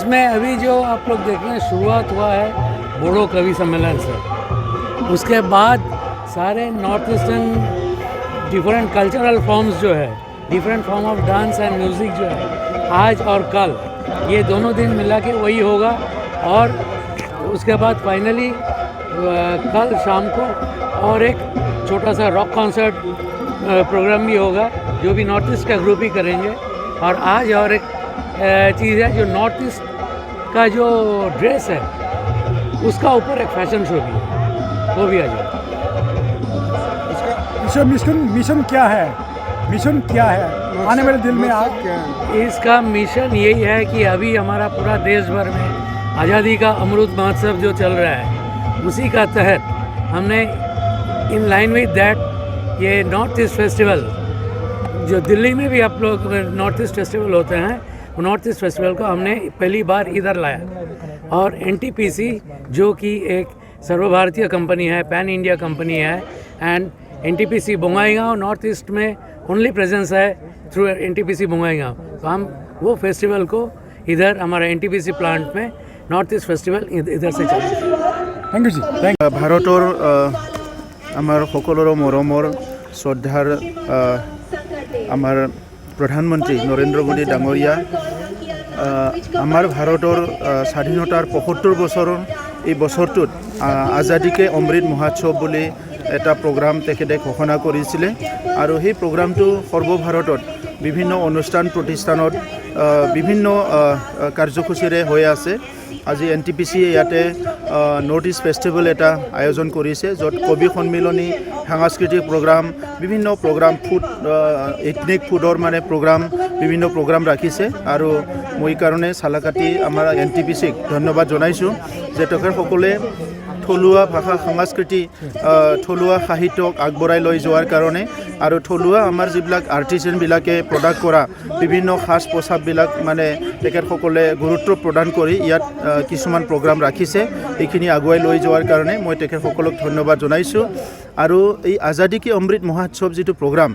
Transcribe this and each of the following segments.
इसमें अभी जो आप लोग देख रहे हैं शुरुआत हुआ है बोडो कवि सम्मेलन से। उसके बाद सारे north eastern different cultural forms जो है, different form of dance and music जो है, आज और कल ये दोनों दिन मिला के वही होगा। और उसके बाद फाइनली कल शाम को और एक छोटा सा रॉक कॉन्सर्ट प्रोग्राम भी होगा जो भी नॉर्थ ईस्ट का ग्रुप ही करेंगे। और आज और एक चीज़ है जो नॉर्थ ईस्ट का जो ड्रेस है उसका ऊपर एक फैशन शो भी है, वो भी आ जाए। इसका मिशन क्या है? मिशन क्या है आने वाले दिन में? इसका मिशन यही है कि अभी हमारा पूरा देश भर में आज़ादी का अमृत महोत्सव जो चल रहा है उसी का तहत हमने इन लाइन विद दैट ये नॉर्थ ईस्ट फेस्टिवल जो दिल्ली में भी आप लोग नॉर्थ ईस्ट फेस्टिवल होते हैं, नॉर्थ ईस्ट फेस्टिवल को हमने पहली बार इधर लाया। और एनटीपीसी जो कि एक सर्वभारतीय कंपनी है, पैन इंडिया कंपनी है, and NTPC Bongaigaon north east में ओनली प्रेजेंस है थ्रू एनटीपीसी बोंगाईगांव। तो हम वो फेस्टिवल को इधर हमारा एनटीपीसी प्लांट में नॉर्थ ईस्ट फेस्टिवल इधर से चलेगा। Thank you ji. थैंक ভাৰতৰ আমাৰ সকলোৰে মৰমৰ শ্ৰদ্ধাৰ আমাৰ প্ৰধানমন্ত্ৰী নৰেন্দ্ৰ মোদী ডাঙৰীয়া আমাৰ ভাৰতৰ স্বাধীনতাৰ ৭৫ বছৰৰ এই বছৰটোত আজাদীকে অমৃত মহোৎসৱ বুলি এটা প্ৰগ্ৰাম তেখেতে ঘোষণা কৰিছিলে। আৰু সেই প্ৰগ্ৰামটো সৰ্বভাৰতত বিভিন্ন অনুষ্ঠান প্ৰতিষ্ঠানত বিভিন্ন কাৰ্যসূচীৰে হৈ আছে। আজি এনটিপিচি ইয়াতে নৰ্থ ইষ্ট ফেষ্টিভেল এটা আয়োজন কৰিছে য'ত কবি সন্মিলনী, সাংস্কৃতিক প্ৰগ্ৰাম, বিভিন্ন প্ৰগ্ৰাম, ফুড এথনিক ফুডৰ মানে প্ৰগ্ৰাম, বিভিন্ন প্ৰগ্ৰাম ৰাখিছে। আৰু মই কাৰণে চালাকাটি আমাৰ এনটিপিচিক ধন্যবাদ জনাইছোঁ যে তেখেতসকলে থলুৱা ভাষা সংস্কৃতি, থলুৱা সাহিত্যক আগবঢ়াই লৈ যোৱাৰ কাৰণে আৰু থলুৱা আমাৰ যিবিলাক আৰ্টিচানবিলাকে প্ৰডাক্ট কৰা বিভিন্ন সাজ পোছাকবিলাক মানে তেখেতসকলে গুৰুত্ব প্ৰদান কৰি ইয়াত কিছুমান প্ৰগ্ৰাম ৰাখিছে। এইখিনি আগুৱাই লৈ যোৱাৰ কাৰণে মই তেখেতসকলক ধন্যবাদ জনাইছোঁ। আৰু এই আজাদী কি অমৃত মহোৎসৱ যিটো প্ৰগ্ৰাম,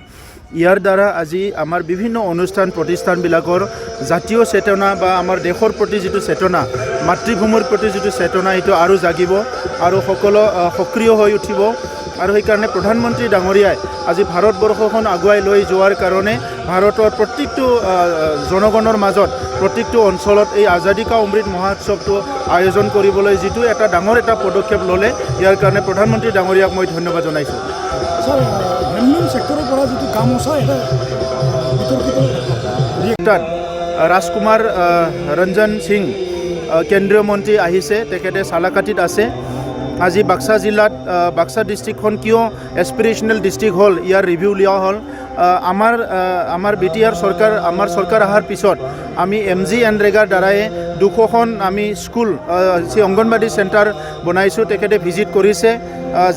ইয়াৰ দ্বাৰা আজি আমাৰ বিভিন্ন অনুষ্ঠান প্ৰতিষ্ঠানবিলাকৰ জাতীয় চেতনা বা আমাৰ দেশৰ প্ৰতি যিটো চেতনা, মাতৃভূমিৰ প্ৰতি যিটো চেতনা, এইটো আৰু জাগিব আৰু সকলো সক্ৰিয় হৈ উঠিব। আৰু সেইকাৰণে প্ৰধানমন্ত্ৰী ডাঙৰীয়াই আজি ভাৰতবৰ্ষখন আগুৱাই লৈ যোৱাৰ কাৰণে ভাৰতৰ প্ৰত্যেকটো জনগণৰ মাজত প্ৰত্যেকটো অঞ্চলত এই আজাদী কা অমৃত মহোৎসৱটো আয়োজন কৰিবলৈ যিটো এটা ডাঙৰ এটা পদক্ষেপ ল'লে, ইয়াৰ কাৰণে প্ৰধানমন্ত্ৰী ডাঙৰীয়াক মই ধন্যবাদ জনাইছোঁ। স্যাৰ, হ্যান্ডলুম সেক্টৰৰ পৰা যিটো গামোচা এটা তাত ৰাজকুমাৰ ৰঞ্জন সিং কেন্দ্ৰীয় মন্ত্ৰী আহিছে, তেখেতে চালাকাটিত আছে। আজি বাক্সা জিলাত বাক্সা ডিষ্ট্ৰিক্টখন কিয় এছপিৰেশ্যনেল ডিষ্ট্ৰিক্ট হ'ল ইয়াৰ ৰিভিউ লোৱা হ'ল। আমাৰ BTR চৰকাৰ, আমাৰ চৰকাৰ অহাৰ পিছত আমি MG এনৰেগাৰ দ্বাৰাই 200খন আমি স্কুল অংগনবাদী চেণ্টাৰ বনাইছোঁ। তেখেতে ভিজিট কৰিছে,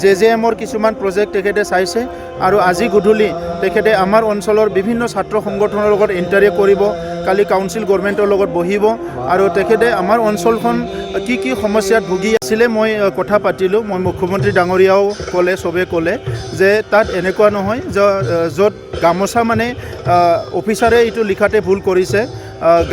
JJMৰ কিছুমান প্ৰজেক্ট তেখেতে চাইছে। আৰু আজি গধূলি তেখেতে আমাৰ অঞ্চলৰ বিভিন্ন ছাত্ৰ সংগঠনৰ লগত ইণ্টাৰেক্ট কৰিব, কালি কাউন্সিল গভৰ্ণমেণ্টৰ লগত বহিব। আৰু তেখেতে আমাৰ অঞ্চলখন কি কি সমস্যাত ভুগি আছিলে মই কথা পাতিলোঁ। মই মুখ্যমন্ত্ৰী ডাঙৰীয়াও ক'লে, চবে ক'লে যে তাত এনেকুৱা নহয় য'ত গামোচা মানে অফিচাৰে এইটো লিখাতে ভুল কৰিছে।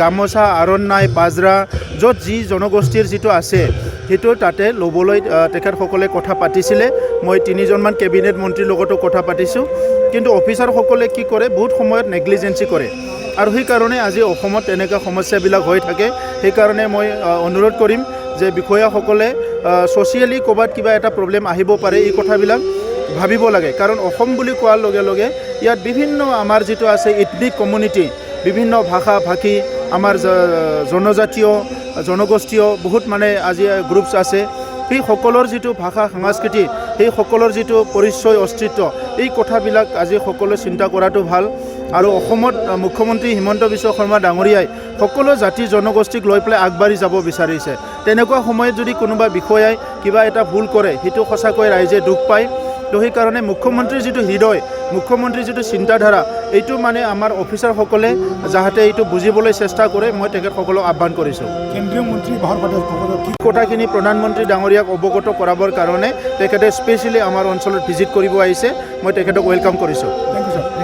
গামোচা, আৰণ্যাই, বাজৰা, য'ত যি জনগোষ্ঠীৰ যিটো আছে সেইটো তাতে ল'বলৈ তেখেতসকলে কথা পাতিছিলে। মই 3জনমান কেবিনেট মন্ত্ৰীৰ লগতো কথা পাতিছোঁ। কিন্তু অফিচাৰসকলে কি কৰে, বহুত সময়ত নেগলিজেঞ্চি কৰে। আৰু সেইকাৰণে আজি অসমত এনেকুৱা সমস্যাবিলাক হৈ থাকে। সেইকাৰণে মই অনুৰোধ কৰিম যে বিষয়াসকলে ছ'চিয়েলি ক'ৰবাত কিবা এটা প্ৰব্লেম আহিব পাৰে, এই কথাবিলাক ভাবিব লাগে। কাৰণ অসম বুলি কোৱাৰ লগে লগে ইয়াত বিভিন্ন আমাৰ যিটো আছে এথনিক কমিউনিটি, বিভিন্ন ভাষা ভাষী, আমাৰ জনজাতীয় জনগোষ্ঠীয় বহুত মানে আজি গ্ৰুপছ আছে। সেই সকলৰ যিটো ভাষা সংস্কৃতি, সেই সকলৰ যিটো পৰিচয় অস্তিত্ব, এই কথাবিলাক আজি সকলোৱে চিন্তা কৰাটো ভাল। আৰু অসমত মুখ্যমন্ত্ৰী হিমন্ত বিশ্ব শৰ্মা ডাঙৰীয়াই সকলো জাতি জনগোষ্ঠীক লৈ পেলাই আগবাঢ়ি যাব বিচাৰিছে। তেনেকুৱা সময়ত যদি কোনোবা বিষয়াই কিবা এটা ভুল কৰে, সেইটো সঁচাকৈ ৰাইজে দুখ পায়। তো সেইকাৰণে মুখ্যমন্ত্ৰীৰ যিটো হৃদয়, মুখ্যমন্ত্ৰীৰ যিটো চিন্তাধাৰা, এইটো মানে আমাৰ অফিচাৰসকলে যাতে এইটো বুজিবলৈ চেষ্টা কৰে, মই তেখেতসকলক আহ্বান কৰিছোঁ। কেন্দ্ৰীয় মন্ত্ৰী কথাখিনি প্ৰধানমন্ত্ৰী ডাঙৰীয়াক অৱগত কৰাবৰ কাৰণে তেখেতে স্পেচিয়েলি আমাৰ অঞ্চলত ভিজিট কৰিব আহিছে। মই তেখেতক ৱেলকাম কৰিছোঁ। Thank you sir.